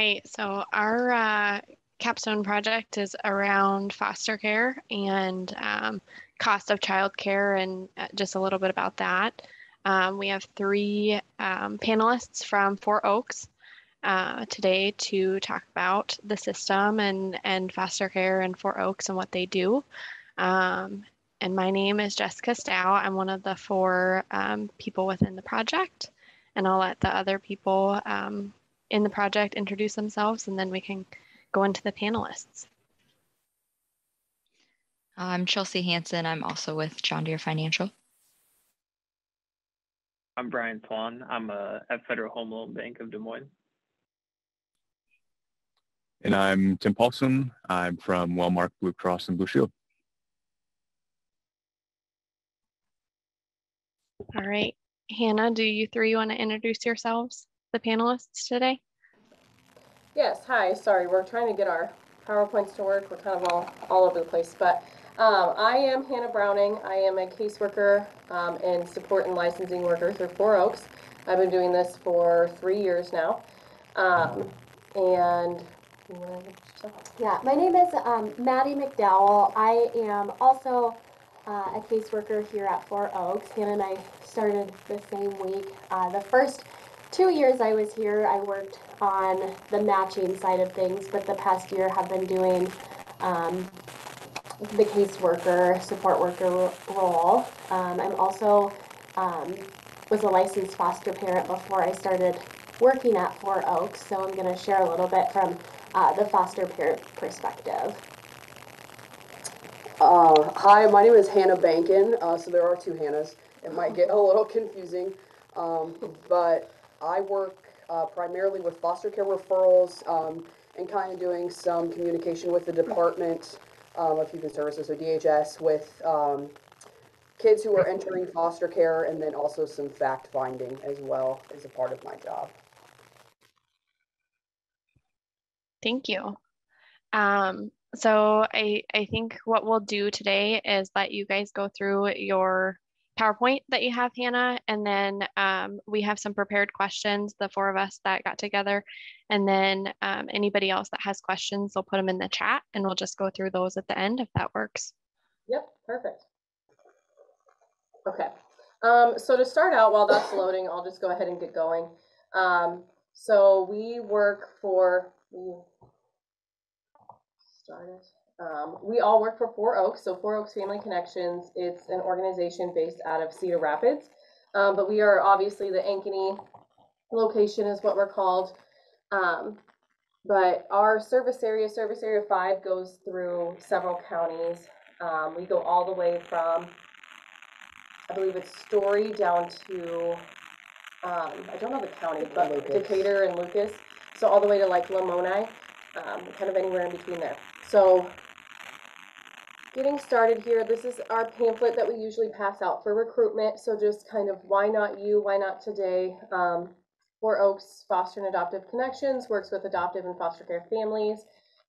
right, so our Capstone project is around foster care and cost of childcare and just a little bit about that. We have three panelists from Four Oaks today to talk about the system and foster care in Four Oaks and what they do. And my name is Jessica Stow. I'm one of the four people within the project, and I'll let the other people in the project introduce themselves, and then we can go into the panelists. I'm Chelsea Hansen. I'm also with John Deere Financial. I'm Brian Swan. I'm at Federal Home Loan Bank of Des Moines. And I'm Tim Paulson. I'm from Wellmark Blue Cross and Blue Shield. All right. Hannah, do you three want to introduce yourselves, the panelists today? Yes, hi. Sorry, we're trying to get our PowerPoints to work. We're kind of all over the place. But I am Hannah Browning. I am a caseworker and support and licensing worker through Four Oaks. I've been doing this for 3 years now. Yeah, my name is Maddie McDowell. I am also a caseworker here at Four Oaks. Hannah and I started the same week. The first 2 years I was here, I worked on the matching side of things, but the past year have been doing the caseworker, support worker role. I'm also was a licensed foster parent before I started working at Four Oaks, so I'm going to share a little bit from the foster parent perspective. Hi, my name is Hannah Bankin. So there are two Hannahs. It might get a little confusing, but I work primarily with foster care referrals and kind of doing some communication with the Department of Human Services, so DHS, with kids who are entering foster care, and then also some fact finding as well as a part of my job. Thank you. So I think what we'll do today is let you guys go through your PowerPoint that you have, Hannah, and then we have some prepared questions, the four of us that got together, and then anybody else that has questions, they'll put them in the chat, and we'll just go through those at the end if that works. Yep, perfect. Okay, so to start out, while that's loading, I'll just go ahead and get going. So we work for, we all work for Four Oaks, so Four Oaks Family Connections. It's an organization based out of Cedar Rapids, but we are obviously the Ankeny location is what we're called. But our service area 5, goes through several counties. We go all the way from, I believe it's Story, down to, I don't know the county, but Lucas. Decatur and Lucas. So all the way to like Lamoni, kind of anywhere in between there. So getting started here, this is our pamphlet that we usually pass out for recruitment. So just kind of why not you, why not today? Four Oaks Foster and Adoptive Connections works with adoptive and foster care families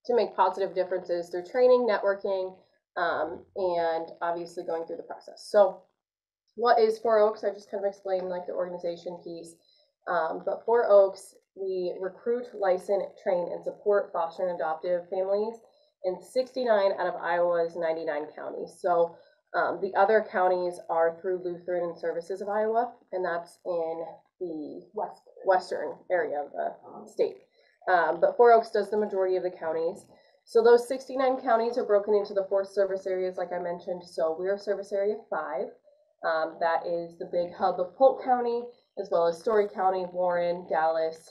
to make positive differences through training, networking, and obviously going through the process. So what is Four Oaks? I just kind of explained like the organization piece. But Four Oaks, we recruit, license, train, and support foster and adoptive families in 69 out of Iowa's 99 counties. So the other counties are through Lutheran and Services of Iowa, and that's in the western area of the state. But Four Oaks does the majority of the counties. So those 69 counties are broken into the 4 service areas, like I mentioned. So we're service area 5. That is the big hub of Polk County, as well as Story County, Warren, Dallas,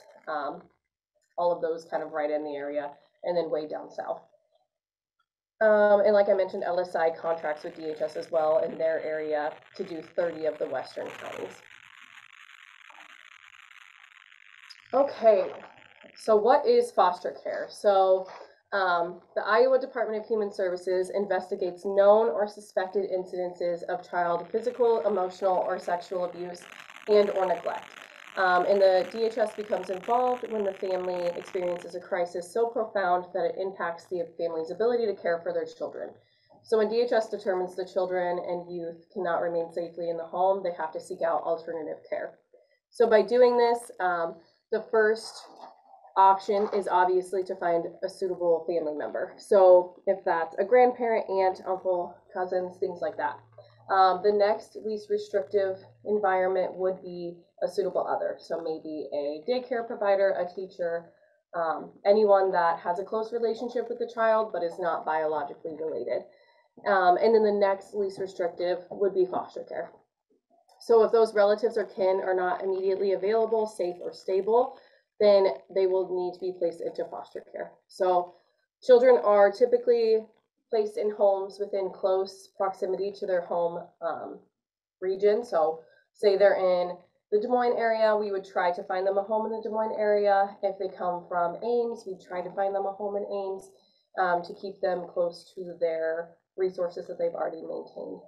all of those kind of right in the area, and then way down south. And like I mentioned, LSI contracts with DHS as well in their area to do 30 of the western counties. Okay, so what is foster care? So the Iowa Department of Human Services investigates known or suspected incidences of child physical, emotional, or sexual abuse and or neglect. And the DHS becomes involved when the family experiences a crisis so profound that it impacts the family's ability to care for their children. So when DHS determines the children and youth cannot remain safely in the home, they have to seek out alternative care. So by doing this, the first option is obviously to find a suitable family member. So if that's a grandparent, aunt, uncle, cousins, things like that. The next least restrictive environment would be a suitable other. So maybe a daycare provider, a teacher, anyone that has a close relationship with the child but is not biologically related. And then the next least restrictive would be foster care. So if those relatives or kin are not immediately available, safe, or stable, then they will need to be placed into foster care. So children are typically placed in homes within close proximity to their home region. So say they're in the Des Moines area, we would try to find them a home in the Des Moines area. If they come from Ames, we try to find them a home in Ames to keep them close to their resources that they've already maintained.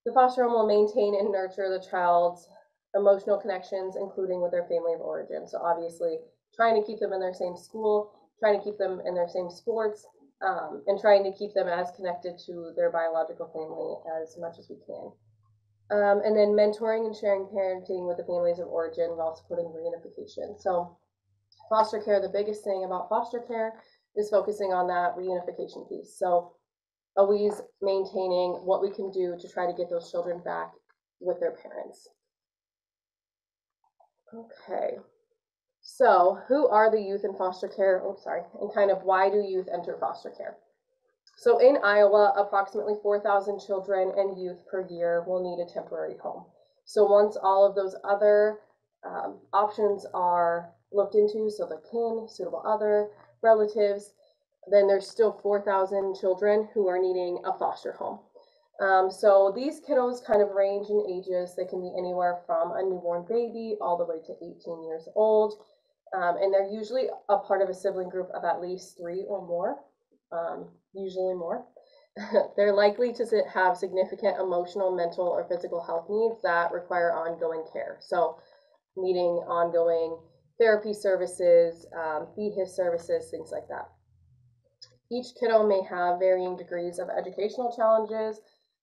The foster home will maintain and nurture the child's emotional connections, including with their family of origin. So obviously trying to keep them in their same school, trying to keep them in their same sports, and trying to keep them as connected to their biological family as much as we can. And then mentoring and sharing parenting with the families of origin while supporting reunification. So foster care, the biggest thing about foster care is focusing on that reunification piece. So always maintaining what we can do to try to get those children back with their parents. Okay, so who are the youth in foster care? Oh, sorry, and kind of why do youth enter foster care? So in Iowa, approximately 4,000 children and youth per year will need a temporary home. So once all of those other options are looked into, so the kin, suitable other, relatives, then there's still 4,000 children who are needing a foster home. So these kiddos kind of range in ages. They can be anywhere from a newborn baby all the way to 18 years old. And they're usually a part of a sibling group of at least 3 or more, usually more. They're likely to have significant emotional, mental, or physical health needs that require ongoing care. So needing ongoing therapy services, BHIS services, things like that. Each kiddo may have varying degrees of educational challenges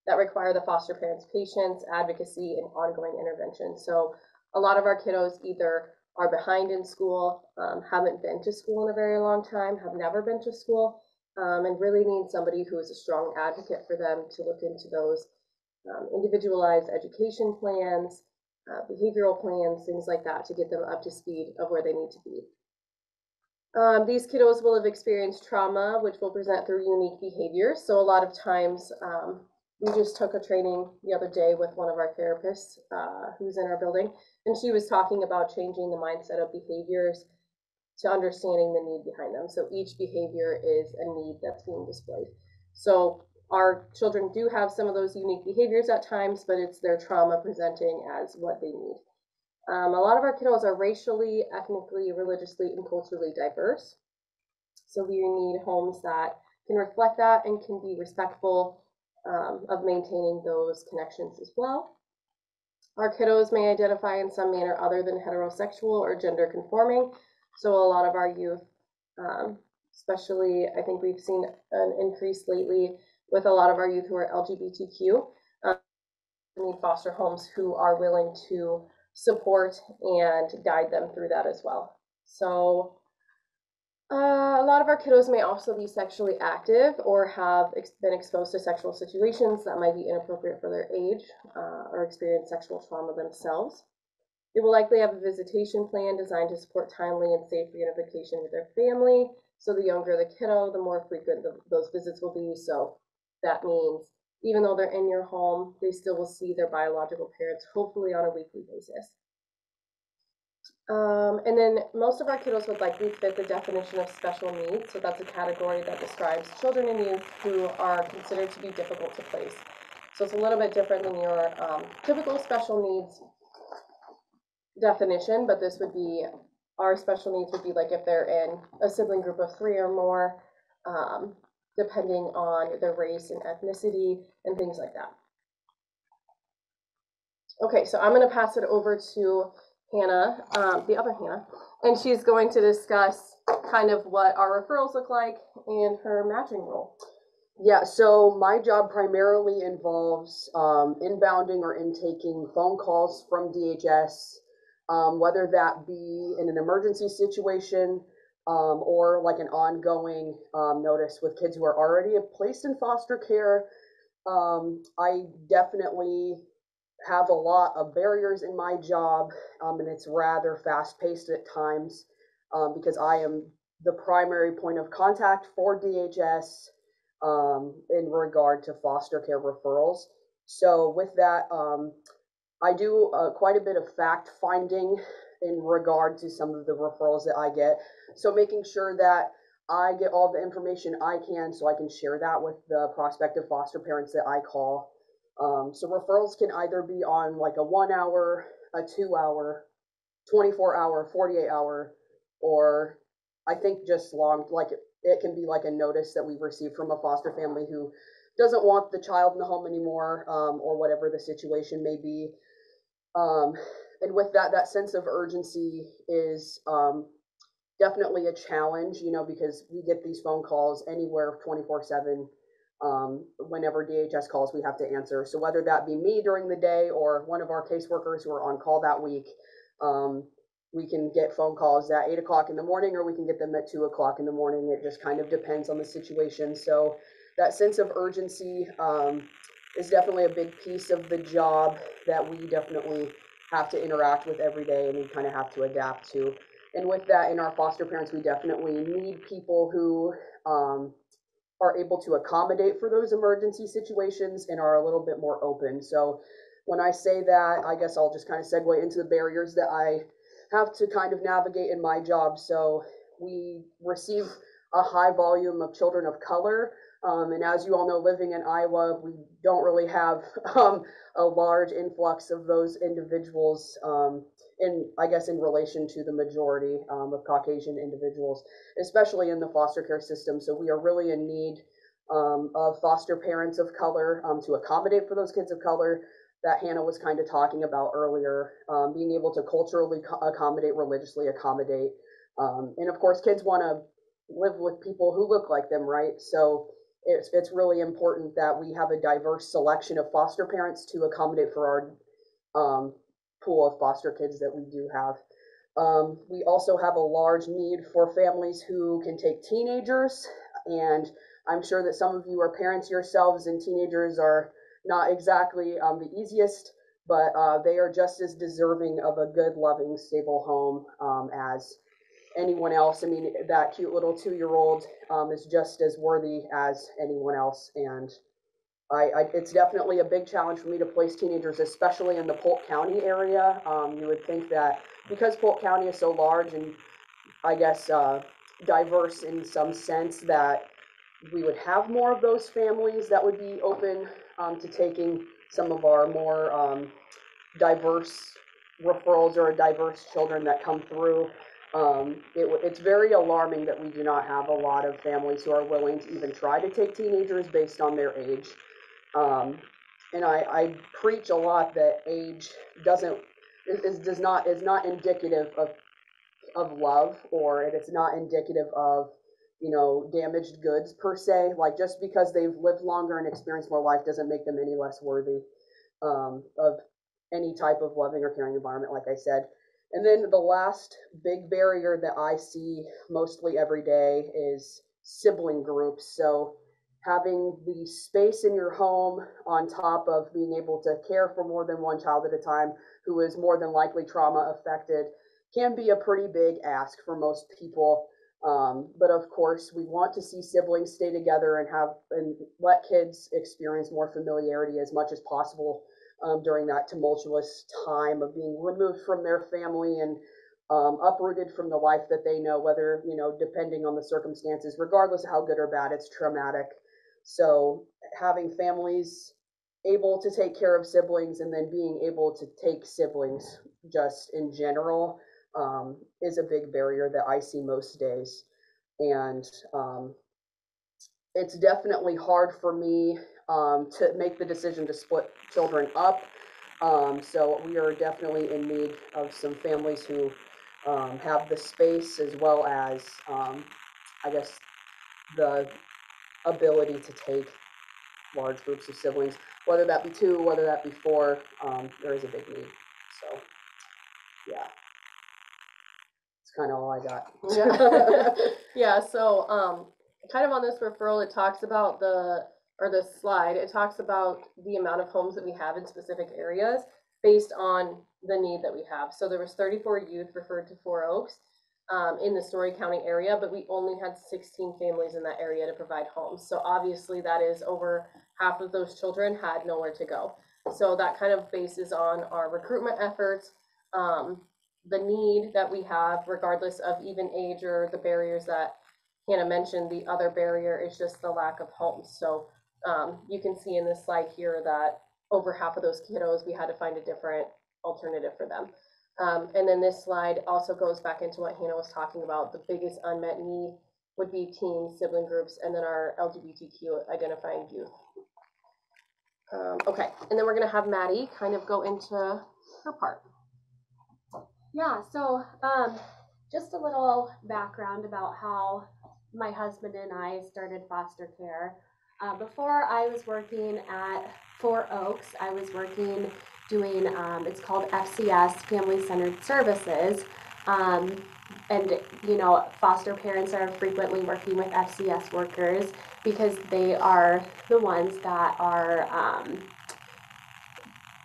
that require the foster parents' patience, advocacy, and ongoing intervention. So a lot of our kiddos either are behind in school, haven't been to school in a very long time, have never been to school, and really need somebody who is a strong advocate for them to look into those individualized education plans, behavioral plans, things like that to get them up to speed of where they need to be. These kiddos will have experienced trauma, which will present through unique behaviors. So a lot of times, we just took a training the other day with one of our therapists who's in our building, and she was talking about changing the mindset of behaviors to understanding the need behind them. So each behavior is a need that's being displayed. So our children do have some of those unique behaviors at times, but it's their trauma presenting as what they need. A lot of our kiddos are racially, ethnically, religiously, and culturally diverse. So we need homes that can reflect that and can be respectful of maintaining those connections as well. Our kiddos may identify in some manner other than heterosexual or gender conforming. So a lot of our youth, especially, I think we've seen an increase lately with a lot of our youth who are LGBTQ, need foster homes who are willing to support and guide them through that as well. So a lot of our kiddos may also be sexually active or have been exposed to sexual situations that might be inappropriate for their age or experience sexual trauma themselves. They will likely have a visitation plan designed to support timely and safe reunification with their family. So the younger the kiddo, the more frequent those visits will be. So that means even though they're in your home, they still will see their biological parents, hopefully on a weekly basis. And then most of our kiddos would likely fit the definition of special needs. So that's a category that describes children and youth who are considered to be difficult to place. So it's a little bit different than your typical special needs definition, but this would be, our special needs would be like if they're in a sibling group of 3 or more, depending on their race and ethnicity and things like that. Okay, so I'm going to pass it over to Hannah, the other Hannah, and she's going to discuss kind of what our referrals look like and her matching role. Yeah, so my job primarily involves inbounding or intaking phone calls from DHS whether that be in an emergency situation or like an ongoing notice with kids who are already placed in foster care. I definitely have a lot of barriers in my job, and it's rather fast-paced at times because I am the primary point of contact for DHS in regard to foster care referrals. So with that, I do quite a bit of fact-finding in regard to some of the referrals that I get. So making sure that I get all the information I can so I can share that with the prospective foster parents that I call. So referrals can either be on like a 1 hour, a 2 hour, 24 hour, 48 hour, or I think just long, like it can be like a notice that we've received from a foster family who doesn't want the child in the home anymore, or whatever the situation may be. And with that, that sense of urgency is definitely a challenge, you know, because we get these phone calls anywhere 24/7. Whenever DHS calls, we have to answer. So whether that be me during the day or one of our caseworkers who are on call that week, we can get phone calls at 8 o'clock in the morning, or we can get them at 2 o'clock in the morning. It just kind of depends on the situation. So that sense of urgency is definitely a big piece of the job that we definitely have to interact with every day, and we kind of have to adapt to. And with that, in our foster parents, we definitely need people who are able to accommodate for those emergency situations and are a little bit more open. So when I say that, I guess I'll just kind of segue into the barriers that I have to kind of navigate in my job. So we receive a high volume of children of color. And as you all know, living in Iowa, we don't really have a large influx of those individuals I guess in relation to the majority of Caucasian individuals, especially in the foster care system. So we are really in need of foster parents of color to accommodate for those kids of color that Hannah was kind of talking about earlier, being able to culturally accommodate, religiously accommodate. And of course, kids want to live with people who look like them, right? So it's really important that we have a diverse selection of foster parents to accommodate for our pool of foster kids that we do have. We also have a large need for families who can take teenagers, and I'm sure that some of you are parents yourselves, and teenagers are not exactly the easiest, but they are just as deserving of a good, loving, stable home as anyone else. I mean, that cute little 2-year-old is just as worthy as anyone else, and it's definitely a big challenge for me to place teenagers, especially in the Polk County area. You would think that because Polk County is so large and I guess diverse in some sense, that we would have more of those families that would be open to taking some of our more diverse referrals or diverse children that come through. It's very alarming that we do not have a lot of families who are willing to even try to take teenagers based on their age. And I preach a lot that age is not indicative of love, or it's not indicative of, you know, damaged goods per se. Like, just because they've lived longer and experienced more life doesn't make them any less worthy of any type of loving or caring environment, like I said. And then the last big barrier that I see mostly every day is sibling groups. So having the space in your home on top of being able to care for more than one child at a time who is more than likely trauma affected can be a pretty big ask for most people. But of course, we want to see siblings stay together and let kids experience more familiarity as much as possible during that tumultuous time of being removed from their family and uprooted from the life that they know, whether, you know, depending on the circumstances, regardless of how good or bad, it's traumatic. So having families able to take care of siblings and then being able to take siblings just in general is a big barrier that I see most days. And it's definitely hard for me to make the decision to split children up. So we are definitely in need of some families who have the space as well as, I guess, the ability to take large groups of siblings, whether that be 2, whether that be 4, there is a big need. So yeah. It's kind of all I got. Yeah. Yeah, so kind of on this referral, it talks about this slide, it talks about the amount of homes that we have in specific areas based on the need that we have. So there was 34 youth referred to Four Oaks in the Story County area, but we only had 16 families in that area to provide homes. So obviously that is over half of those children had nowhere to go. So that kind of bases on our recruitment efforts, the need that we have, regardless of even age or the barriers that Hannah mentioned. The other barrier is just the lack of homes. So you can see in this slide here that over half of those kiddos, we had to find a different alternative for them. And then this slide also goes back into what Hannah was talking about. The biggest unmet need would be teens, sibling groups, and then our LGBTQ identifying youth. Okay, and then we're gonna have Maddie kind of go into her part. Yeah, so just a little background about how my husband and I started foster care. Before I was working at Four Oaks, I was working doing, it's called FCS, Family Centered Services. And, you know, foster parents are frequently working with FCS workers because they are the ones that are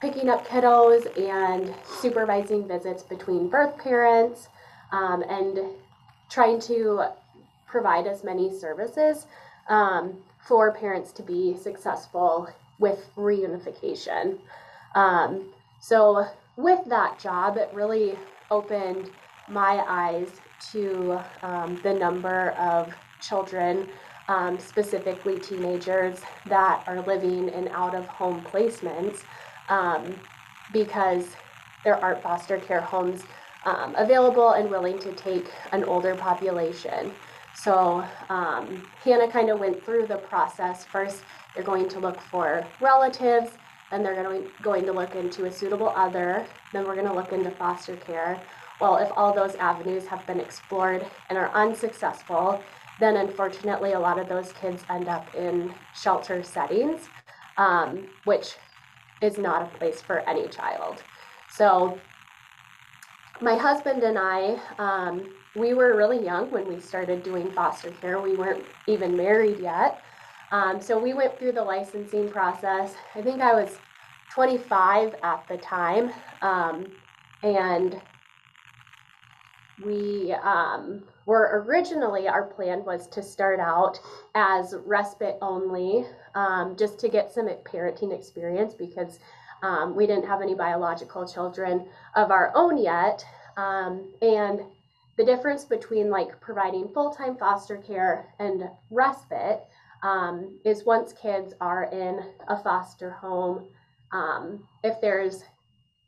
picking up kiddos and supervising visits between birth parents, and trying to provide as many services for parents to be successful with reunification. So with that job, it really opened my eyes to the number of children, specifically teenagers, that are living in out-of-home placements, because there aren't foster care homes available and willing to take an older population. So Hannah kind of went through the process. First, they're going to look for relatives, then they're going to look into a suitable other, then we're going to look into foster care. Well, if all those avenues have been explored and are unsuccessful, then unfortunately a lot of those kids end up in shelter settings, which is not a place for any child. So my husband and I, we were really young when we started doing foster care. We weren't even married yet. So we went through the licensing process. I think I was 25 at the time. And we were originally, our plan was to start out as respite only, just to get some parenting experience, because we didn't have any biological children of our own yet. And the difference between like providing full-time foster care and respite is once kids are in a foster home, if there's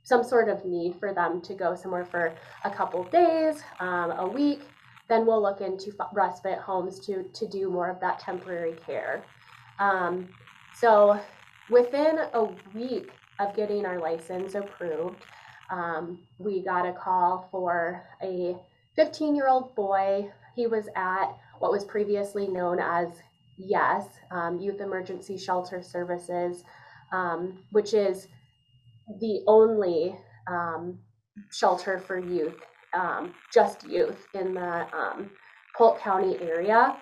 some sort of need for them to go somewhere for a couple days, a week, then we'll look into respite homes to do more of that temporary care. So within a week of getting our license approved, we got a call for a 15-year-old boy. He was at what was previously known as YES, Youth Emergency Shelter Services, which is the only shelter for youth, just youth in the Polk County area.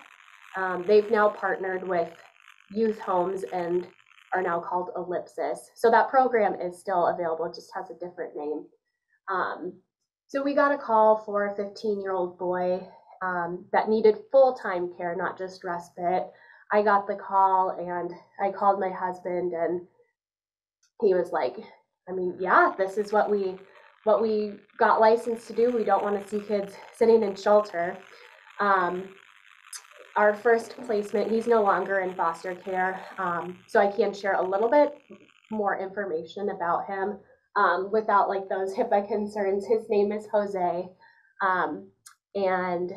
They've now partnered with youth homes and are now called Ellipsis. So that program is still available, it just has a different name. So we got a call for a 15-year-old boy that needed full-time care, not just respite. I got the call and I called my husband, and he was like, I mean, yeah, this is what we got licensed to do. We don't want to see kids sitting in shelter. Our first placement, he's no longer in foster care, so I can share a little bit more information about him without like those HIPAA concerns. His name is Jose, and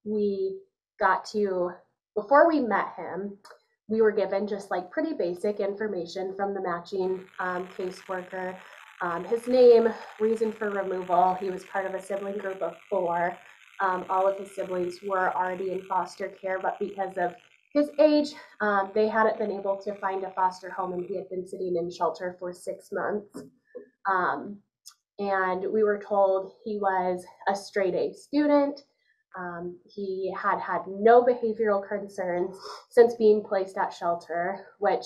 we got to, before we met him, we were given just like pretty basic information from the matching caseworker. His name, reason for removal, he was part of a sibling group of 4. All of his siblings were already in foster care, but because of his age, they hadn't been able to find a foster home, and he had been sitting in shelter for 6 months. and we were told he was a straight A student. He had had no behavioral concerns since being placed at shelter, which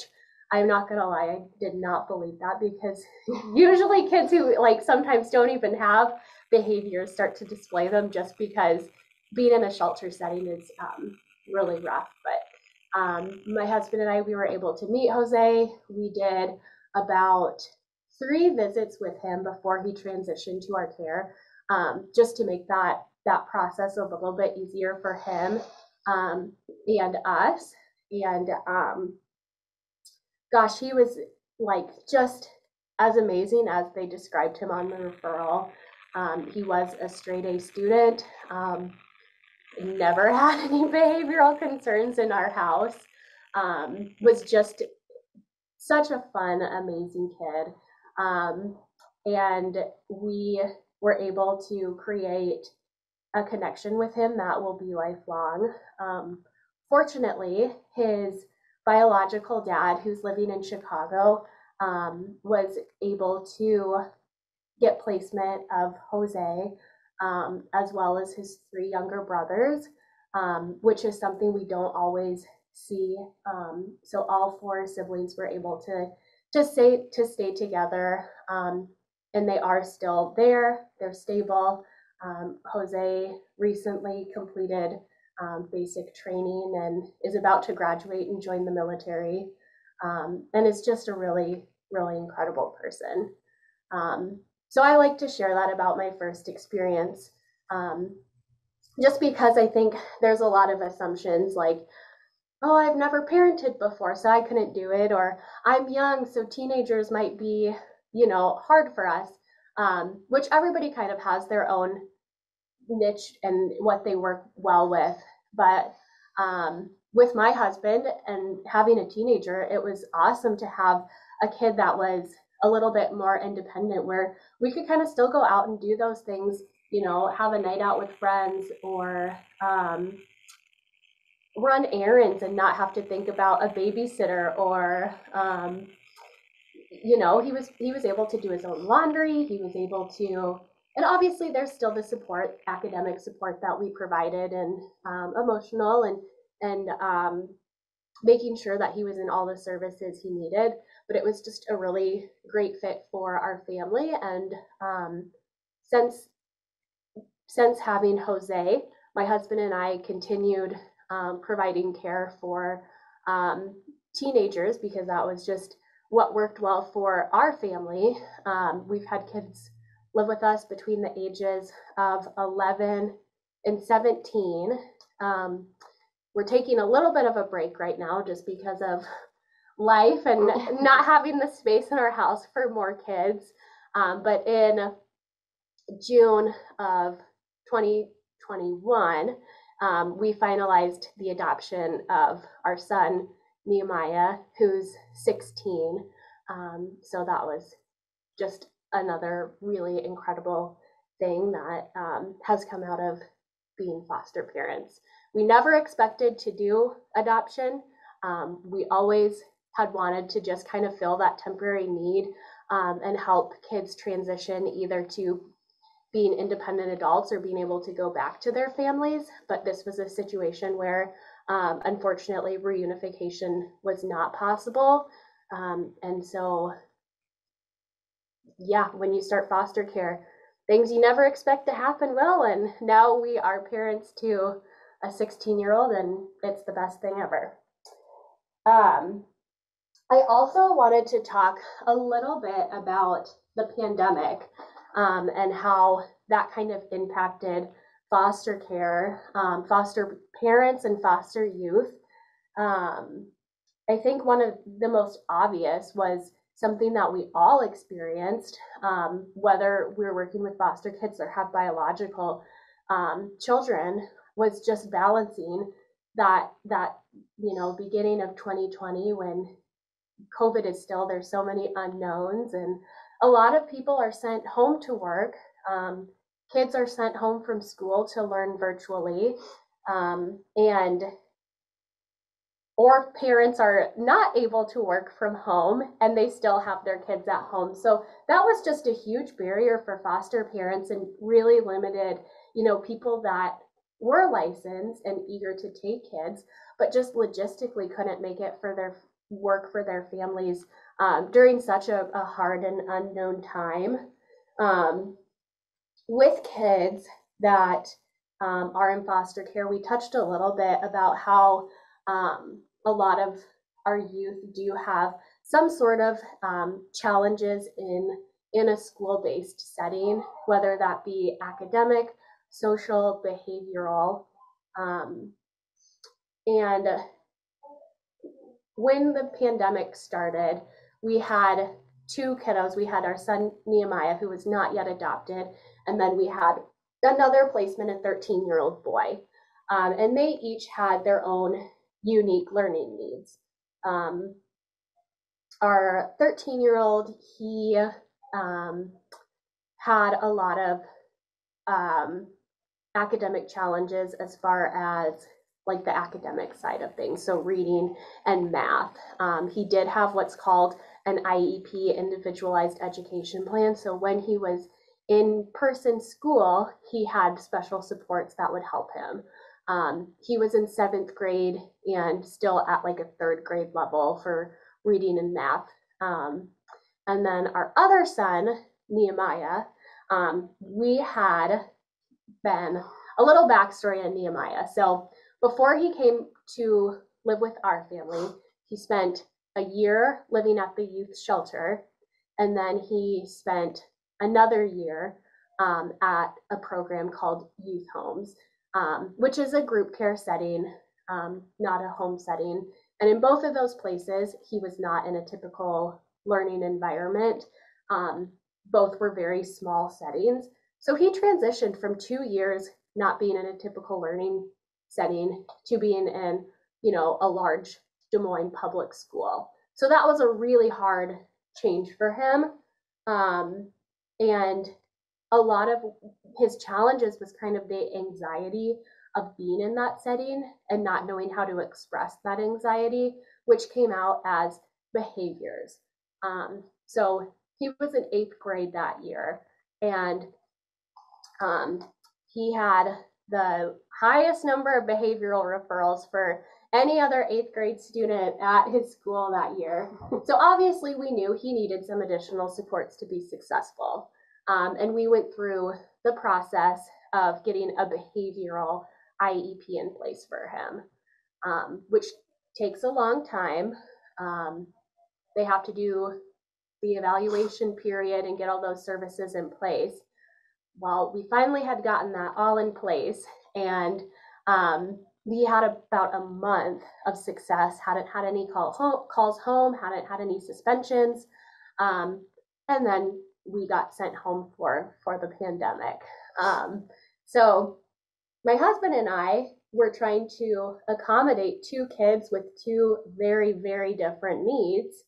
I'm not gonna lie, I did not believe that, because usually kids who like sometimes don't even have behaviors start to display them just because being in a shelter setting is really rough. But my husband and I, we were able to meet Jose. We did about 3 visits with him before he transitioned to our care, just to make that process a little bit easier for him and us. And gosh, he was like just as amazing as they described him on the referral. He was a straight A student, never had any behavioral concerns in our house, was just such a fun, amazing kid. And we were able to create a connection with him that will be lifelong. Fortunately, his biological dad, who's living in Chicago, was able to get placement of Jose, as well as his 3 younger brothers, which is something we don't always see. So all 4 siblings were able to stay together, and they are still there. They're stable. Jose recently completed basic training and is about to graduate and join the military, and is just a really, really incredible person. So I like to share that about my first experience, just because I think there's a lot of assumptions like, oh, I've never parented before, so I couldn't do it, or I'm young, so teenagers might be, hard for us, which everybody kind of has their own niche and what they work well with. But with my husband and having a teenager, it was awesome to have a kid that was a little bit more independent, where we could kind of still go out and do those things, have a night out with friends, or run errands and not have to think about a babysitter, or he was able to do his own laundry. He was able to, and obviously there's still the support, academic support that we provided, and emotional, and making sure that he was in all the services he needed. But it was just a really great fit for our family. And since having Jose, my husband and I continued providing care for teenagers, because that was just what worked well for our family. We've had kids live with us between the ages of 11 and 17. We're taking a little bit of a break right now just because of life and not having the space in our house for more kids. But in June of 2021, we finalized the adoption of our son, Nehemiah, who's 16. So that was just another really incredible thing that has come out of being foster parents. We never expected to do adoption. We always had wanted to just kind of fill that temporary need and help kids transition either to being independent adults or being able to go back to their families. But this was a situation where unfortunately reunification was not possible. And so, yeah, when you start foster care, things you never expect to happen will. And now we are parents to a 16-year-old, and it's the best thing ever. I also wanted to talk a little bit about the pandemic and how that kind of impacted foster care, foster parents, and foster youth. I think one of the most obvious was something that we all experienced, whether we're working with foster kids or have biological children, was just balancing that beginning of 2020, when COVID is still, there's so many unknowns, and a lot of people are sent home to work. Kids are sent home from school to learn virtually, and or parents are not able to work from home and they still have their kids at home. So that was just a huge barrier for foster parents and really limited, people that were licensed and eager to take kids, but just logistically couldn't make it for their work for their families during such a hard and unknown time. With kids that are in foster care, we touched a little bit about how a lot of our youth do have some sort of challenges in a school-based setting, whether that be academic, social, behavioral. And when the pandemic started, we had two kiddos. We had our son Nehemiah, who was not yet adopted, and then we had another placement, a 13-year-old boy. And they each had their own unique learning needs. Our 13-year-old, he had a lot of academic challenges as far as like the academic side of things, so reading and math. He did have what's called an IEP, individualized education plan. So when he was in person school, he had special supports that would help him. He was in 7th grade and still at like a 3rd grade level for reading and math. And then our other son, Nehemiah, we had been a little backstory on Nehemiah. So before he came to live with our family, he spent a year living at the youth shelter, and then he spent another year at a program called Youth Homes, which is a group care setting, not a home setting. And in both of those places, he was not in a typical learning environment. Both were very small settings. So he transitioned from 2 years not being in a typical learning setting to being in, a large Des Moines public school. So that was a really hard change for him. And a lot of his challenges was kind of the anxiety of being in that setting and not knowing how to express that anxiety, which came out as behaviors. So he was in 8th grade that year, and he had the highest number of behavioral referrals for any other 8th grade student at his school that year. So obviously we knew he needed some additional supports to be successful. And we went through the process of getting a behavioral IEP in place for him, which takes a long time. They have to do the evaluation period and get all those services in place. Well, we finally had gotten that all in place, and we had about a month of success, hadn't had any calls home, hadn't had any suspensions, and then we got sent home for the pandemic. So my husband and I were trying to accommodate 2 kids with 2 very, very different needs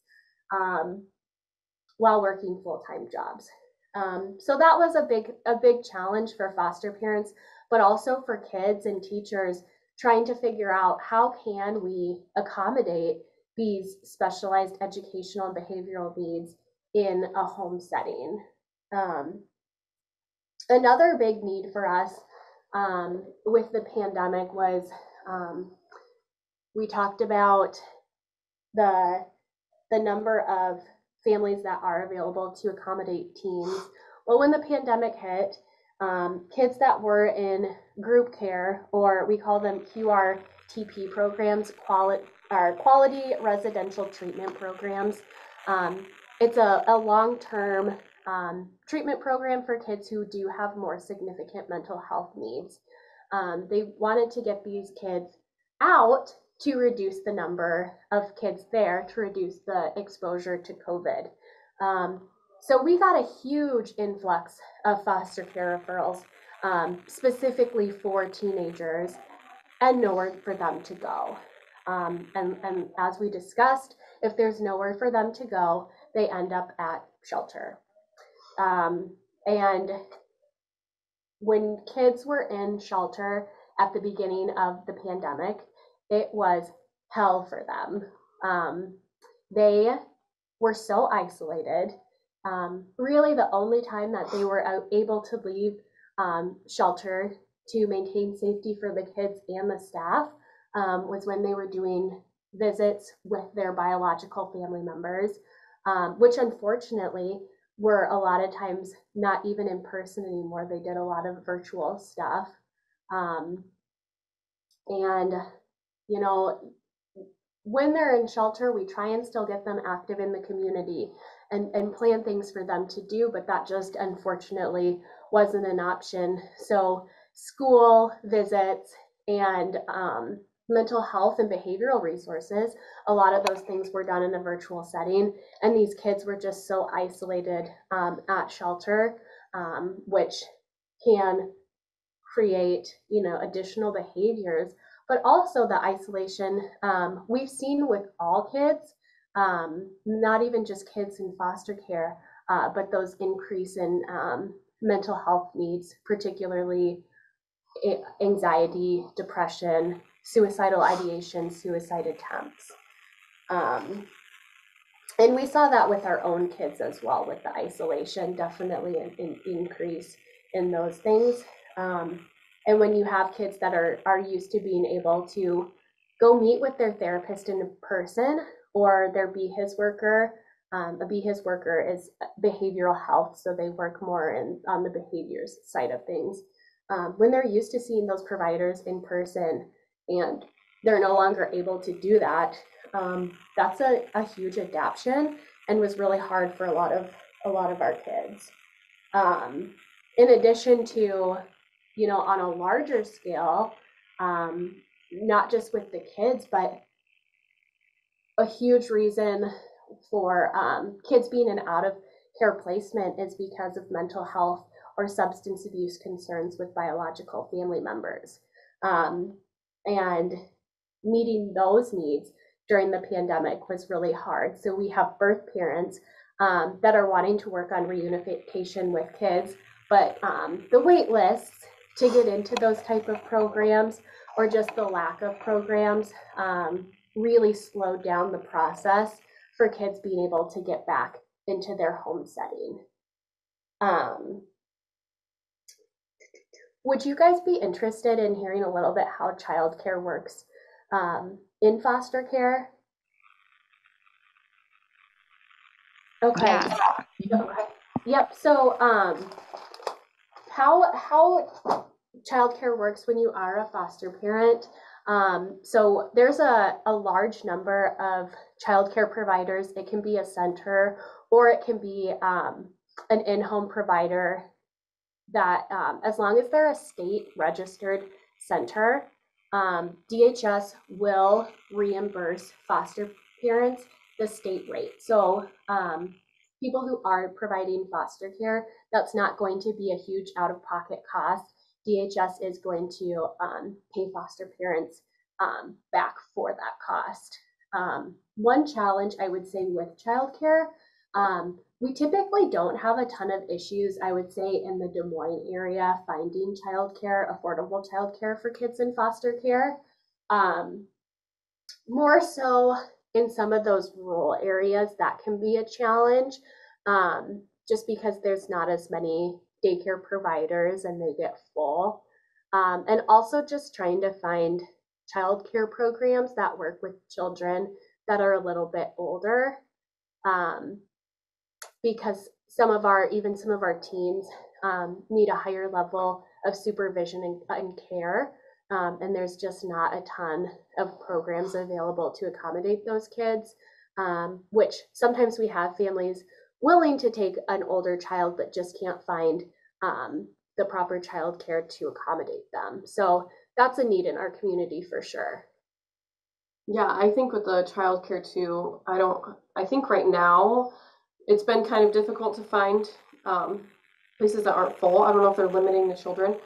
while working full-time jobs. So that was a big challenge for foster parents, but also for kids and teachers trying to figure out how can we accommodate these specialized educational and behavioral needs in a home setting. Another big need for us with the pandemic was we talked about the number of families that are available to accommodate teens. Well, when the pandemic hit, kids that were in group care, or we call them QRTP programs, quality residential treatment programs. It's a long-term treatment program for kids who do have more significant mental health needs. They wanted to get these kids out to reduce the number of kids there, to reduce the exposure to COVID. So we got a huge influx of foster care referrals, specifically for teenagers, and nowhere for them to go. And as we discussed, if there's nowhere for them to go, they end up at shelter. And when kids were in shelter at the beginning of the pandemic, it was hell for them. They were so isolated. Really, the only time that they were able to leave shelter to maintain safety for the kids and the staff was when they were doing visits with their biological family members, which unfortunately were a lot of times not even in person anymore. They did a lot of virtual stuff. And, you know, when they're in shelter, we try and still get them active in the community and plan things for them to do, but that just unfortunately wasn't an option. So school visits and mental health and behavioral resources, a lot of those things were done in a virtual setting, and these kids were just so isolated at shelter, which can create, you know, additional behaviors, but also the isolation we've seen with all kids, not even just kids in foster care, but those increase in mental health needs, particularly anxiety, depression, suicidal ideation, suicide attempts. And we saw that with our own kids as well, with the isolation, definitely an increase in those things. And when you have kids that are used to being able to go meet with their therapist in person or their BHIS worker, a BHIS worker is behavioral health, so they work more on the behaviors side of things. When they're used to seeing those providers in person and they're no longer able to do that, that's a huge adaptation and was really hard for a lot of our kids. In addition to, you know, on a larger scale, not just with the kids, but a huge reason for kids being in out of care placement is because of mental health or substance abuse concerns with biological family members. And meeting those needs during the pandemic was really hard. So we have birth parents that are wanting to work on reunification with kids, but the wait lists to get into those type of programs, or just the lack of programs, really slowed down the process for kids being able to get back into their home setting. Would you guys be interested in hearing a little bit how childcare works in foster care? Okay. Yeah. Okay. Yep. So how childcare works when you are a foster parent. So there's a large number of childcare providers. It can be a center, or it can be an in-home provider that, as long as they're a state registered center, DHS will reimburse foster parents the state rate. So people who are providing foster care, that's not going to be a huge out-of-pocket cost. DHS is going to pay foster parents back for that cost. One challenge I would say with childcare, we typically don't have a ton of issues, I would say, in the Des Moines area finding childcare, affordable childcare for kids in foster care. More so in some of those rural areas, that can be a challenge, just because there's not as many daycare providers and they get full. And also just trying to find childcare programs that work with children that are a little bit older, because some of our teens need a higher level of supervision and care, and there's just not a ton of programs available to accommodate those kids, which sometimes we have families willing to take an older child but just can't find the proper child care to accommodate them. So that's a need in our community for sure. Yeah, I think with the childcare too, I think right now it's been kind of difficult to find places that aren't full. I don't know if they're limiting the children,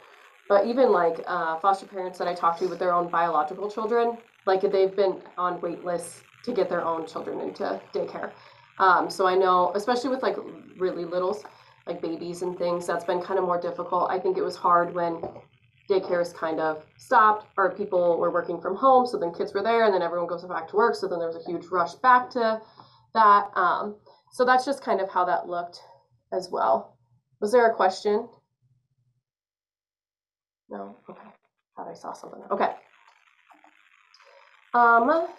but even like foster parents that I talk to with their own biological children, like they've been on wait lists to get their own children into daycare. So I know, especially with like really littles, like babies and things, that's been kind of more difficult. I think it was hard when daycares kind of stopped, or people were working from home, so then kids were there, and then everyone goes back to work, so then there was a huge rush back to that. So that's just kind of how that looked as well. Was there a question? No? Okay. Thought I saw something. Okay.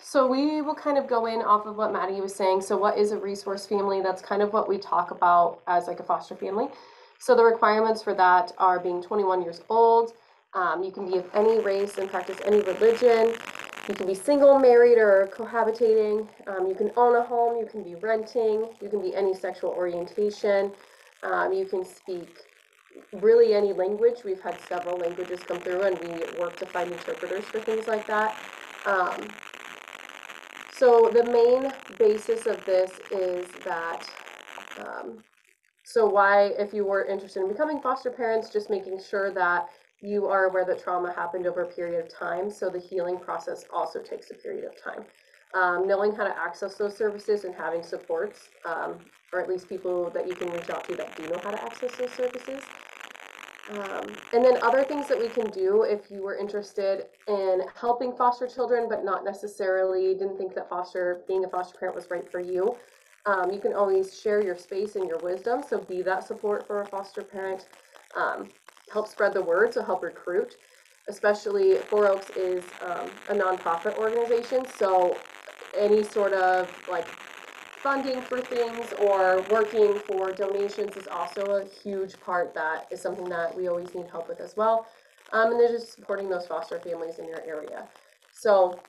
So we will kind of go in off of what Maddie was saying. So what is a resource family? That's kind of what we talk about as like a foster family. So the requirements for that are being 21 years old. You can be of any race and practice any religion. You can be single, married, or cohabitating. You can own a home. You can be renting. You can be any sexual orientation. You can speak really any language. We've had several languages come through, and we work to find interpreters for things like that. So the main basis of this is that, so why, if you were interested in becoming foster parents, just making sure that you are aware that trauma happened over a period of time. So the healing process also takes a period of time. Knowing how to access those services and having supports, or at least people that you can reach out to that do know how to access those services. And then other things that we can do if you were interested in helping foster children, but not necessarily didn't think that being a foster parent was right for you. You can always share your space and your wisdom. So be that support for a foster parent. Help spread the word, so help recruit. Especially Four Oaks is a nonprofit organization. So any sort of like funding for things or working for donations is also a huge part that is something that we always need help with as well. And they're just supporting those foster families in your area. So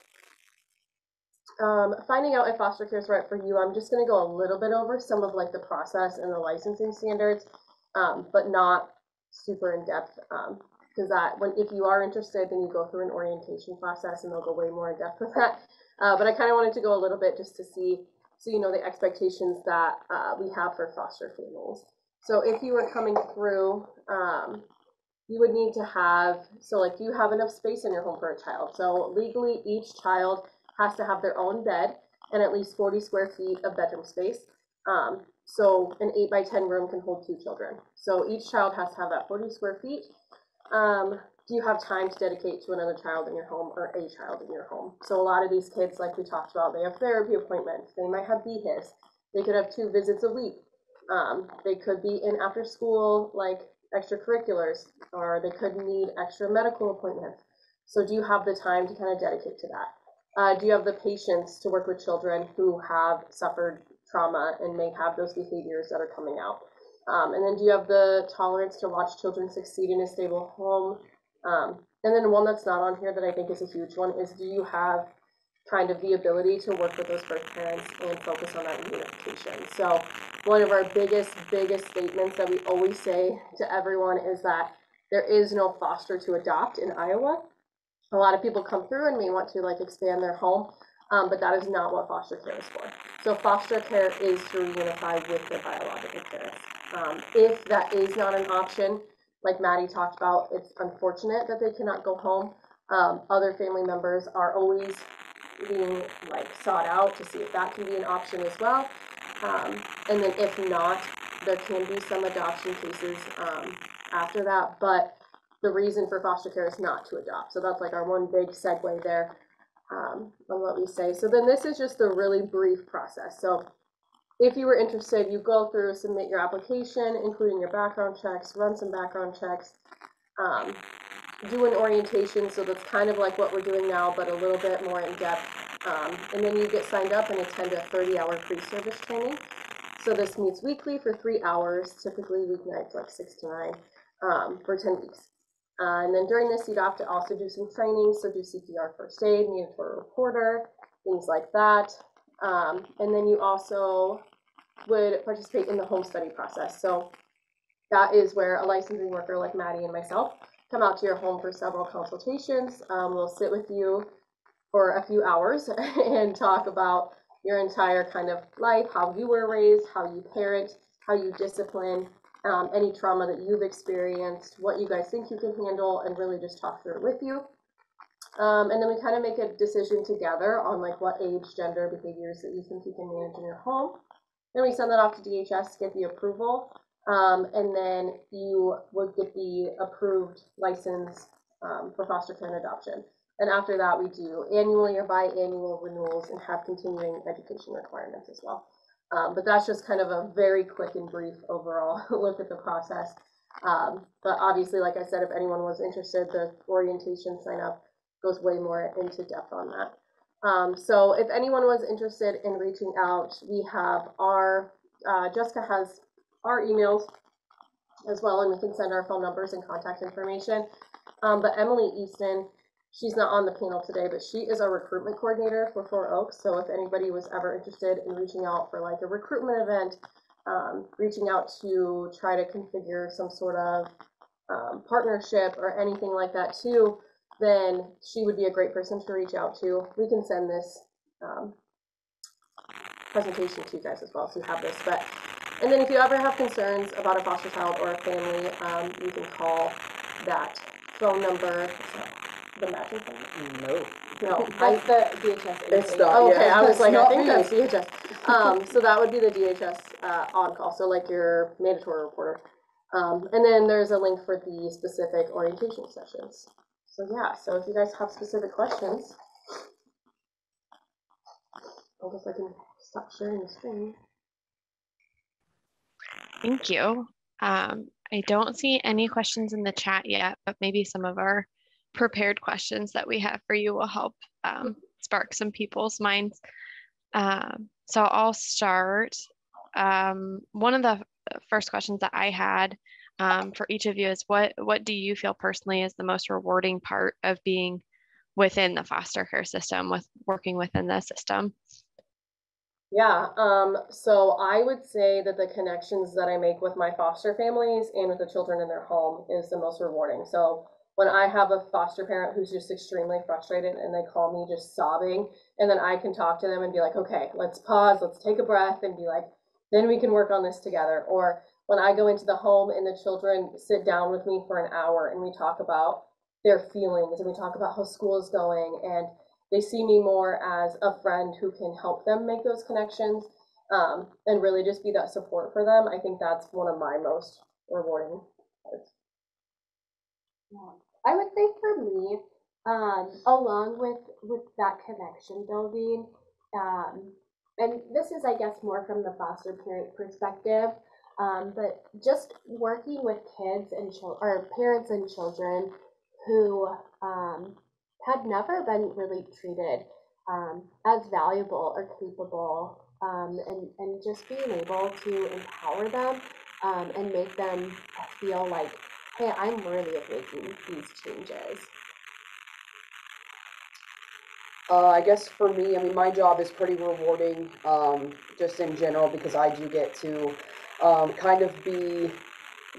finding out if foster care is right for you, I'm just going to go a little bit over some of like the process and the licensing standards, but not super in depth, because if you are interested, then you go through an orientation process and they'll go way more in depth with that. But I kind of wanted to go a little bit just to see, so you know the expectations that we have for foster families. So if you were coming through, you would need to have, so like, do you have enough space in your home for a child? So legally, each child has to have their own bed and at least 40 square feet of bedroom space. So an 8 by 10 room can hold 2 children. So each child has to have that 40 square feet. Do you have time to dedicate to another child in your home or a child in your home? So a lot of these kids, like we talked about, they have therapy appointments. They might have BHIS. They could have 2 visits a week. They could be in after school, like extracurriculars, or they could need extra medical appointments. So do you have the time to kind of dedicate to that? Do you have the patience to work with children who have suffered trauma and may have those behaviors that are coming out? And then do you have the tolerance to watch children succeed in a stable home? And then one that's not on here that I think is a huge one is, do you have kind of the ability to work with those birth parents and focus on that reunification? So one of our biggest statements that we always say to everyone is that there is no foster to adopt in Iowa. A lot of people come through and may want to like expand their home, but that is not what foster care is for. So foster care is to reunify with their biological parents. If that is not an option, like Maddie talked about, it's unfortunate that they cannot go home. Other family members are always being like sought out to see if that can be an option as well. And then if not, there can be some adoption cases after that, but the reason for foster care is not to adopt. So that's like our one big segue there on what we say. So then this is just a really brief process. So if you were interested, you go through, submit your application, including your background checks, run some background checks, do an orientation. So that's kind of like what we're doing now, but a little bit more in depth. And then you get signed up and attend a 30-hour pre-service training. So this meets weekly for 3 hours, typically weeknights like 6 to 9 for 10 weeks. And then during this, you'd have to also do some training. So do CPR, first aid, mandatory reporter, things like that. And then you also would participate in the home study process. So that is where a licensing worker like Maddie and myself come out to your home for several consultations. We'll sit with you for a few hours and talk about your entire kind of life, how you were raised, how you parent, how you discipline, any trauma that you've experienced, what you guys think you can handle, and really just talk through it with you. And then we kind of make a decision together on like what age, gender, behaviors that you think you can manage in your home. Then we send that off to DHS to get the approval. And then you would get the approved license for foster care and adoption. And after that, we do annually or biannual renewals and have continuing education requirements as well. But that's just kind of a very quick and brief overall look at the process. But obviously, like I said, if anyone was interested, the orientation sign up goes way more into depth on that. So if anyone was interested in reaching out, we have our, Jessica has our emails as well, and we can send our phone numbers and contact information. But Emily Easton, she's not on the panel today, but she is our recruitment coordinator for Four Oaks. So if anybody was ever interested in reaching out for like a recruitment event, reaching out to try to configure some sort of partnership or anything like that too, then she would be a great person to reach out to. We can send this presentation to you guys as well, so you have this. And then if you ever have concerns about a foster child or a family, you can call that phone number. The magic phone? No, That's the DHS. It's the, oh, okay, yeah, I was like, I not think me. that's DHS. So that would be the DHS on call, so like your mandatory reporter. And then there's a link for the specific orientation sessions. So yeah, so if you guys have specific questions, I guess I can stop sharing the screen. Thank you. I don't see any questions in the chat yet, but maybe some of our prepared questions that we have for you will help spark some people's minds. So I'll start. One of the first questions that I had for each of you is what do you feel personally is the most rewarding part of being within the foster care system, with working within the system? Yeah, so I would say that the connections that I make with my foster families and with the children in their home is the most rewarding. So when I have a foster parent who's just extremely frustrated and they call me just sobbing, and then I can talk to them and be like, okay, let's pause, let's take a breath and be like, then we can work on this together. Or when I go into the home and the children sit down with me for an hour and we talk about their feelings and we talk about how school is going, and they see me more as a friend who can help them make those connections, and really just be that support for them. I think that's one of my most rewarding parts. I would say for me, along with that connection building, and this is, I guess, more from the foster parent perspective, but just working with kids and or parents and children who had never been really treated as valuable or capable, and just being able to empower them and make them feel like, hey, I'm worthy of making these changes. I guess for me, I mean, my job is pretty rewarding, just in general, because I do get to kind of be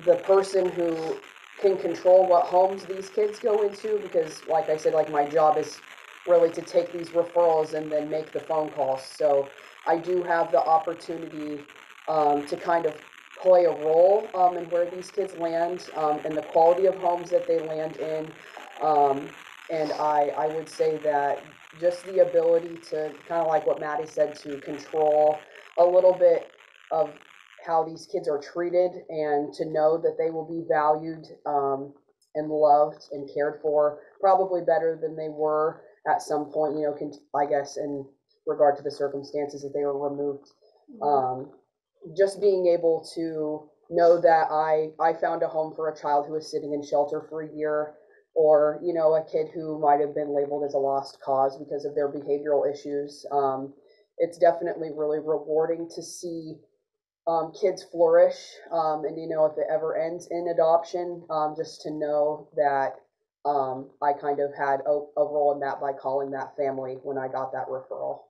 the person who can control what homes these kids go into, because like I said, like my job is really to take these referrals and then make the phone calls. So I do have the opportunity to kind of play a role in where these kids land, and the quality of homes that they land in. And I would say that just the ability to, kind of like what Maddie said, to control a little bit of how these kids are treated, and to know that they will be valued and loved and cared for, probably better than they were at some point, you know, I guess in regard to the circumstances that they were removed. Just being able to know that I found a home for a child who was sitting in shelter for a year, or, you know, a kid who might have been labeled as a lost cause because of their behavioral issues. It's definitely really rewarding to see kids flourish, and, you know, if it ever ends in adoption, just to know that I kind of had a role in that by calling that family when I got that referral.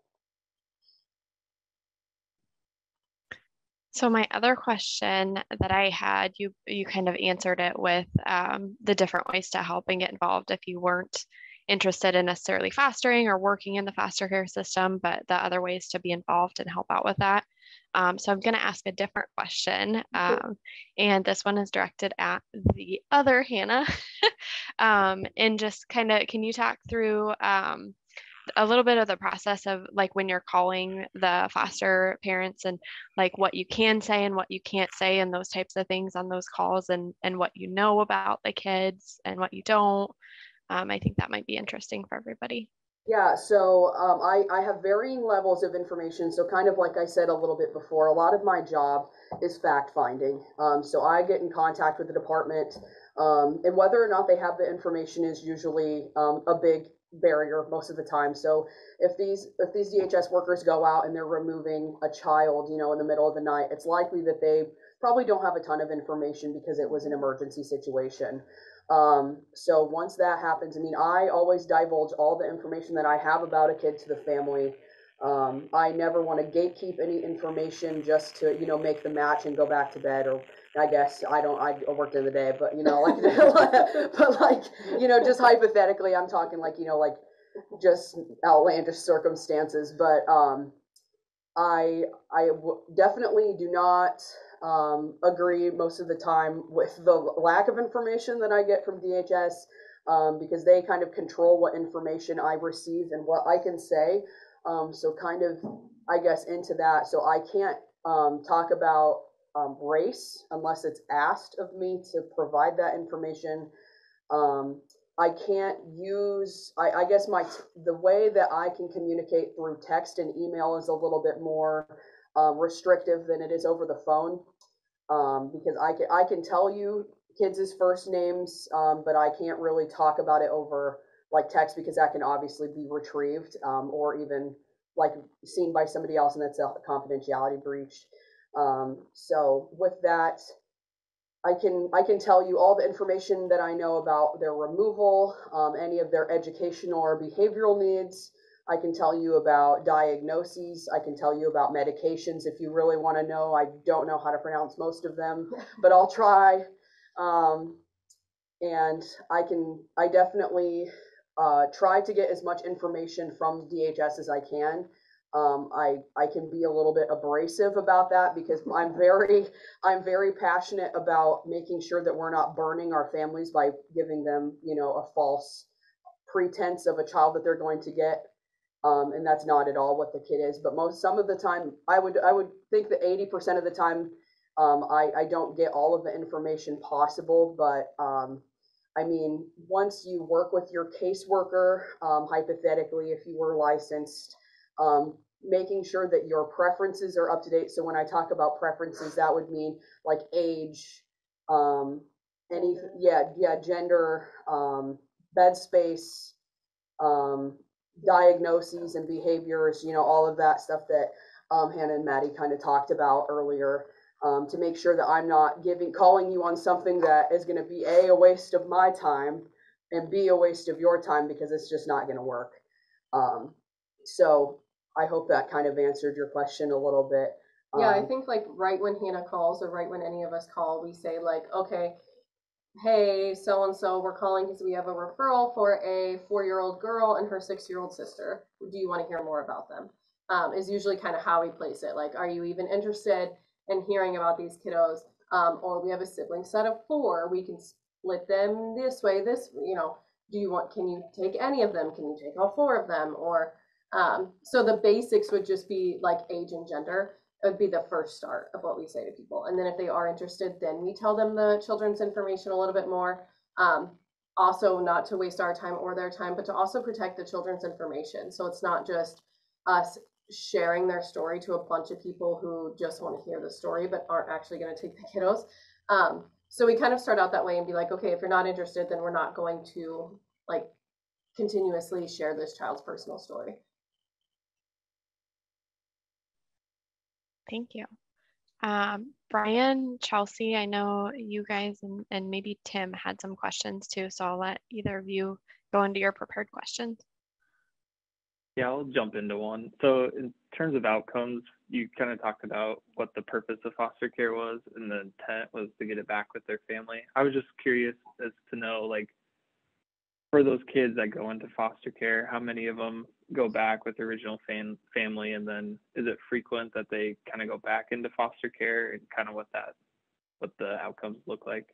So my other question that I had, you kind of answered it with the different ways to help and get involved if you weren't interested in necessarily fostering or working in the foster care system, but the other ways to be involved and help out with that. So I'm going to ask a different question, and this one is directed at the other Hannah. And just kind of, can you talk through a little bit of the process of like when you're calling the foster parents and like what you can say and what you can't say and those types of things on those calls and what you know about the kids and what you don't. I think that might be interesting for everybody. Yeah, so I have varying levels of information. So kind of like I said a little bit before, a lot of my job is fact finding. So I get in contact with the department, and whether or not they have the information is usually a big barrier most of the time. So if these DHS workers go out and they're removing a child, you know, in the middle of the night, it's likely that they probably don't have a ton of information because it was an emergency situation. So once that happens, I mean, I always divulge all the information that I have about a kid to the family. I never want to gatekeep any information just to, you know, make the match and go back to bed, or I guess I worked in the day, but you know, like, but like, you know, just hypothetically, I'm talking like, you know, like just outlandish circumstances, but, I definitely do not agree most of the time with the lack of information that I get from DHS, because they kind of control what information I receive and what I can say. So kind of, I guess, into that. So I can't talk about race unless it's asked of me to provide that information. I can't use, I guess the way that I can communicate through text and email is a little bit more restrictive than it is over the phone, because I can tell you kids' first names, but I can't really talk about it over like text, because that can obviously be retrieved, or even like seen by somebody else, and that's a confidentiality breach. So with that, I can tell you all the information that I know about their removal, any of their educational or behavioral needs. I can tell you about diagnoses. I can tell you about medications if you really want to know. I don't know how to pronounce most of them, but I'll try. And I definitely try to get as much information from DHS as I can. I can be a little bit abrasive about that, because I'm very passionate about making sure that we're not burning our families by giving them, you know, a false pretense of a child that they're going to get. And that's not at all what the kid is. But some of the time, I would think that 80% of the time, I don't get all of the information possible. But I mean, once you work with your caseworker, hypothetically, if you were licensed, making sure that your preferences are up to date. So when I talk about preferences, that would mean like age, gender, bed space, diagnoses and behaviors, you know, all of that stuff that Hannah and Maddie kind of talked about earlier, to make sure that I'm not calling you on something that is going to be a waste of my time, and B, a waste of your time, because it's just not going to work. So I hope that kind of answered your question a little bit. Yeah, I think like right when Hannah calls, or right when any of us call, we say like, okay, hey, so-and-so, we're calling because we have a referral for a 4-year-old girl and her 6-year-old sister. Do you want to hear more about them? Is usually kind of how we place it. Like, are you even interested in hearing about these kiddos? Or we have a sibling set of 4. We can split them this way, you know, can you take any of them? Can you take all 4 of them? Or, so the basics would just be like age and gender. It would be the first start of what we say to people. And then if they are interested, then we tell them the children's information a little bit more. Also, not to waste our time or their time, but to also protect the children's information. So it's not just us sharing their story to a bunch of people who just want to hear the story, but aren't actually going to take the kiddos. So we kind of start out that way and be like, okay, if you're not interested, then we're not going to like continuously share this child's personal story. Thank you. Brian, Chelsea, I know you guys and maybe Tim had some questions too, so I'll let either of you go into your prepared questions. Yeah, I'll jump into one. So in terms of outcomes, you kind of talked about what the purpose of foster care was, and the intent was to get it back with their family. I was just curious as to know, like, for those kids that go into foster care, how many of them go back with the original family, and then is it frequent that they kind of go back into foster care, and kind of what the outcomes look like?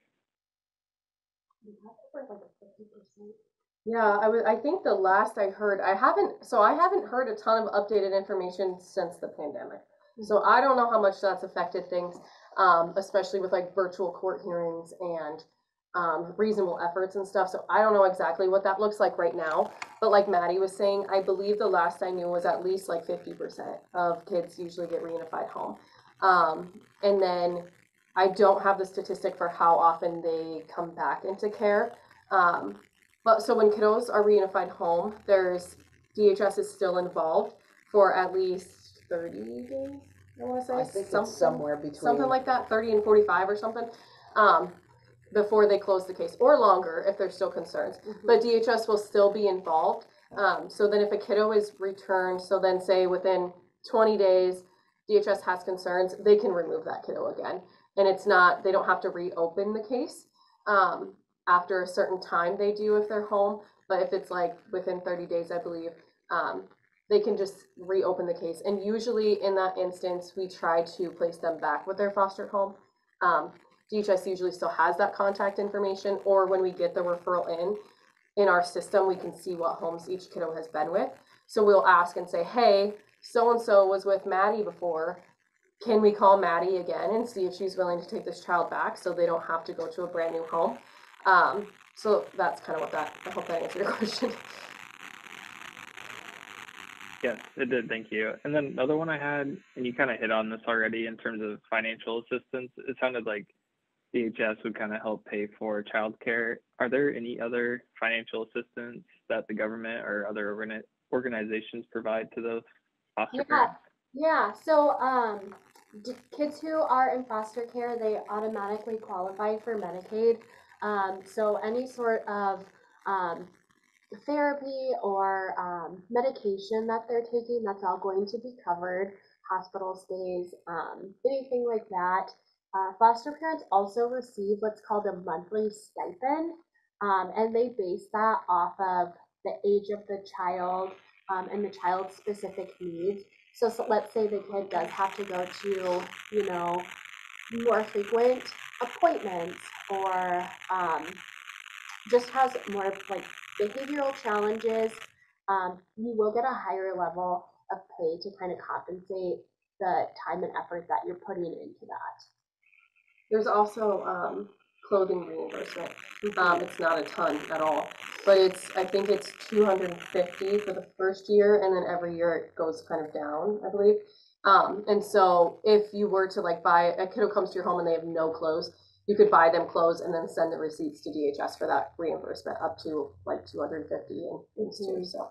Yeah, I think the last I heard, I haven't heard a ton of updated information since the pandemic. So I don't know how much that's affected things, especially with like virtual court hearings and reasonable efforts and stuff. So I don't know exactly what that looks like right now. But like Maddie was saying, I believe the last I knew was at least like 50% of kids usually get reunified home. And then I don't have the statistic for how often they come back into care. But so when kiddos are reunified home, DHS is still involved for at least 30 days. I want to say I think it's somewhere between something like that, 30 and 45 or something, before they close the case, or longer if there's still concerns. But DHS will still be involved. So then if a kiddo is returned, so then say within 20 days, DHS has concerns, they can remove that kiddo again. And they don't have to reopen the case. After a certain time they do if they're home, but if it's like within 30 days, I believe, they can just reopen the case. And usually in that instance, we try to place them back with their foster home. DHS usually still has that contact information, or when we get the referral in our system, we can see what homes each kiddo has been with. So we'll ask and say, hey, so-and-so was with Maddie before. Can we call Maddie again and see if she's willing to take this child back so they don't have to go to a brand new home? So that's kind of I hope that answered your question. Yes, it did. Thank you. And then another one I had, and you kind of hit on this already in terms of financial assistance. It sounded like DHS would kind of help pay for childcare. Are there any other financial assistance that the government or other organizations provide to those foster parents? Yeah. So kids who are in foster care, they automatically qualify for Medicaid. So any sort of therapy or medication that they're taking, that's all going to be covered. Hospital stays, anything like that. Foster parents also receive what's called a monthly stipend, and they base that off of the age of the child and the child's specific needs. So let's say the kid does have to go to, more frequent appointments, or just has more like behavioral challenges, you will get a higher level of pay to kind of compensate the time and effort that you're putting into that. There's also clothing reimbursement. It's not a ton at all, but I think it's $250 for the first year, and then every year it goes kind of down, I believe. And so if you were to like buy a kiddo comes to your home and they have no clothes, you could buy them clothes and then send the receipts to DHS for that reimbursement up to like $250 and things too. So,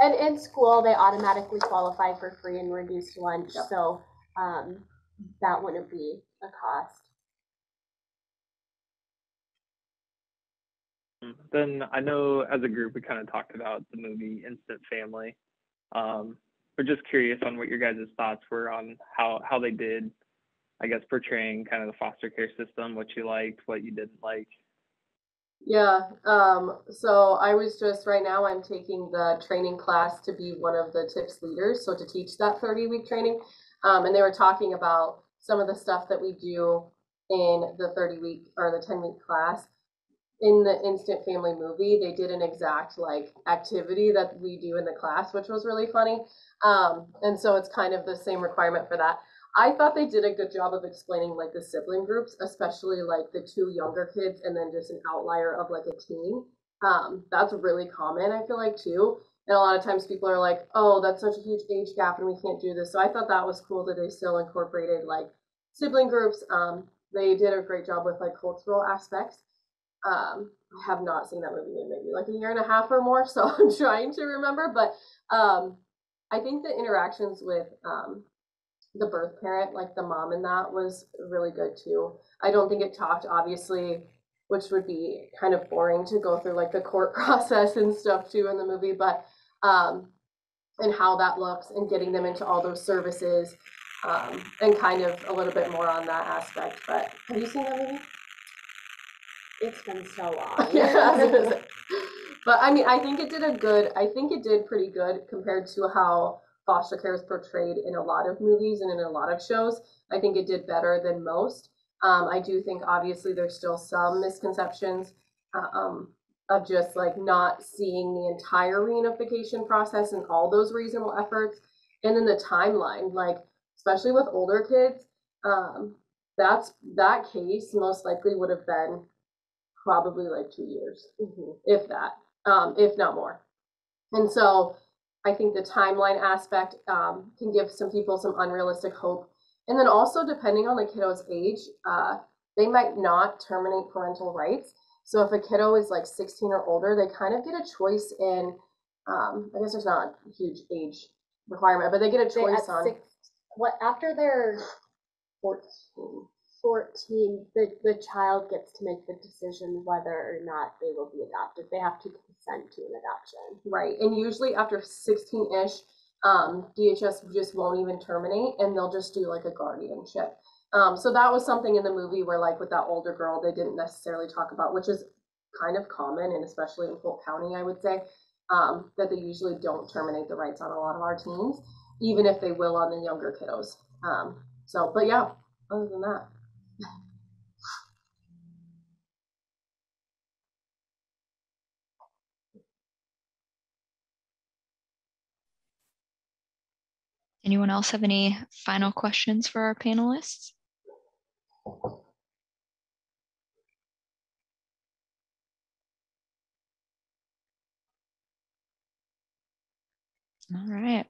and in school they automatically qualify for free and reduced lunch, so that wouldn't be a cost. Then I know as a group we kind of talked about the movie Instant Family. But just curious on what your guys' thoughts were on how they did, I guess, portraying kind of the foster care system, what you liked, what you didn't like. Yeah, so I was right now I'm taking the training class to be one of the TIPS leaders, so to teach that 30-week training. And they were talking about some of the stuff that we do in the 30-week or the 10-week class. In the Instant Family movie, they did an exact like activity that we do in the class, which was really funny. And so it's kind of the same requirement for that. I thought they did a good job of explaining like the sibling groups, especially like the two younger kids and then just an outlier of like a teen. That's really common, I feel like, too. And a lot of times people are like, oh, that's such a huge age gap and we can't do this. So I thought that was cool that they still incorporated like sibling groups. They did a great job with like cultural aspects. I have not seen that movie in maybe like a year and a half or more, so I'm trying to remember. But I think the interactions with the birth parent, like the mom in that, was really good too. I don't think it talked, obviously, which would be kind of boring to go through like the court process and stuff too in the movie, but and how that looks and getting them into all those services, and kind of a little bit more on that aspect. But have you seen that movie? It's been so long. Yeah. But I mean, I think it did pretty good compared to how foster care is portrayed in a lot of movies and in a lot of shows. I think it did better than most. I do think obviously there's still some misconceptions of just like not seeing the entire reunification process and all those reasonable efforts. And then the timeline, like especially with older kids, that case most likely would have been probably like 2 years, if that, if not more. And so I think the timeline aspect can give some people some unrealistic hope. And then also depending on the kiddo's age, they might not terminate parental rights. So if a kiddo is like 16 or older, they kind of get a choice in, I guess there's not a huge age requirement, but they get a choice on. After they're 14, the child gets to make the decision whether or not they will be adopted. They have to consent to an adoption. Right, and usually after 16-ish, DHS just won't even terminate, and they'll just do like a guardianship. So that was something in the movie where, like with that older girl, they didn't necessarily talk about, which is kind of common, and especially in Polk County, I would say, that they usually don't terminate the rights on a lot of our teens, even if they will on the younger kiddos. But yeah, other than that. Anyone else have any final questions for our panelists? All right.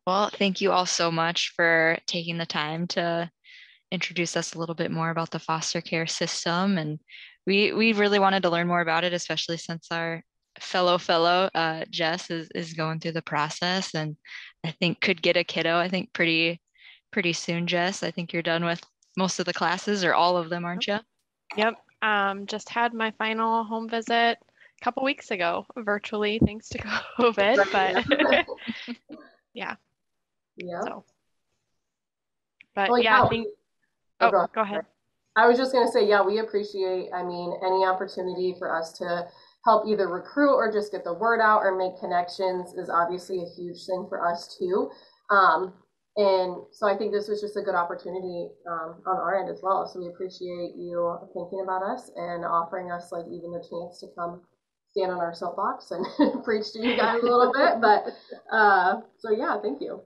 Well, thank you all so much for taking the time to introduce us a little bit more about the foster care system. And we really wanted to learn more about it, especially since our fellow Jess is going through the process, and I think could get a kiddo, I think pretty soon. Jess, I think you're done with most of the classes, or all of them, aren't you? Yep. Just had my final home visit a couple weeks ago, virtually, thanks to COVID, but yeah. So, but well, yeah, go ahead. I was just going to say, yeah, we appreciate, any opportunity for us to help either recruit or just get the word out or make connections is obviously a huge thing for us too. And so I think this was just a good opportunity on our end as well. So we appreciate you thinking about us and offering us like even the chance to come stand on our soapbox and preach to you guys a little bit. But so yeah, thank you.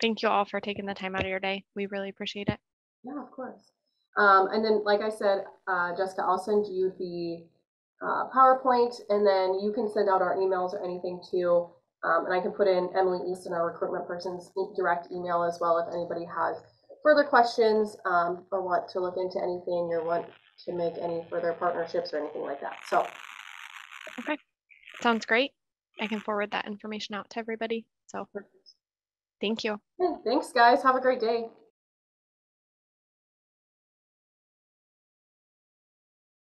Thank you all for taking the time out of your day. We really appreciate it. Yeah, of course. And then, like I said, Jessica, I'll send you the PowerPoint, and then you can send out our emails or anything too. And I can put in Emily Easton, our recruitment person's direct email as well if anybody has further questions or want to look into anything or want to make any further partnerships or anything like that. So, okay, sounds great. I can forward that information out to everybody. So, thank you. Thanks, guys. Have a great day.